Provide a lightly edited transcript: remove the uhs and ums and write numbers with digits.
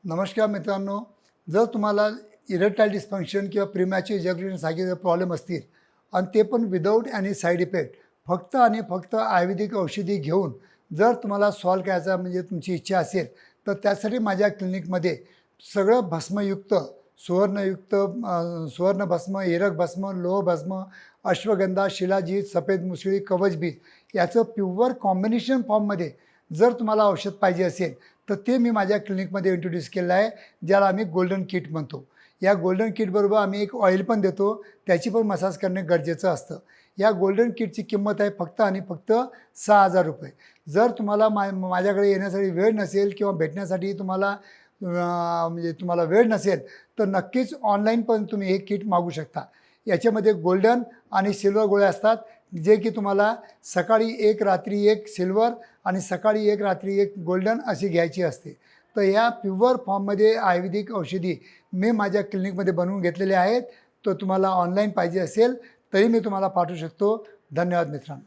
नमस्कार मित्रांनो, जर तुम्हाला इरेक्टाईल डिस्फंक्शन किंवा प्रीमॅच्युअर इजॅक्युलेशनसारखे जर प्रॉब्लेम असतील आणि ते पण विदाऊट एनी साईड इफेक्ट फक्त आणि फक्त आयुर्वेदिक औषधी घेऊन जर तुम्हाला सॉल्व करायचा म्हणजे तुमची इच्छा असेल, तर त्यासाठी माझ्या क्लिनिकमध्ये सगळं भस्मयुक्त, सुवर्णयुक्त सुवर्ण भस्म, हिरक भस्म, लोह भस्म, अश्वगंधा, शिलाजीत, सफेद मुसळी, कवचबीज याचं प्युअर कॉम्बिनेशन फॉर्ममध्ये जर तुम्हाला औषध पाहिजे असेल तर ते मी माझ्या क्लिनिकमध्ये इंट्रोड्यूस केलं आहे, ज्याला आम्ही गोल्डन किट म्हणतो. या गोल्डन किटबरोबर आम्ही एक ऑइल पण देतो, त्याची पण मसाज करणे गरजेचं असतं. या गोल्डन किटची किंमत आहे फक्त आणि फक्त ₹6,000. जर तुम्हाला माझ्याकडे येण्यासाठी वेळ नसेल किंवा भेटण्यासाठी तुम्हाला म्हणजे तुम्हाला वेळ नसेल, तर नक्कीच ऑनलाईन पण तुम्ही हे किट मागवू शकता. याच्यामध्ये गोल्डन आणि सिल्वर गोळ्या असतात, जे की तुम्हाला सकाळी एक रात्री एक सिल्वर आणि सकाळी एक रात्री एक गोल्डन अशी घ्यायची असते. तर या प्युअर फॉर्ममध्ये आयुर्वेदिक औषधी मी माझ्या क्लिनिकमध्ये बनवून घेतलेले आहेत. तर तुम्हाला ऑनलाईन पाहिजे असेल तरी मी तुम्हाला पाठवू शकतो. धन्यवाद मित्रांनो.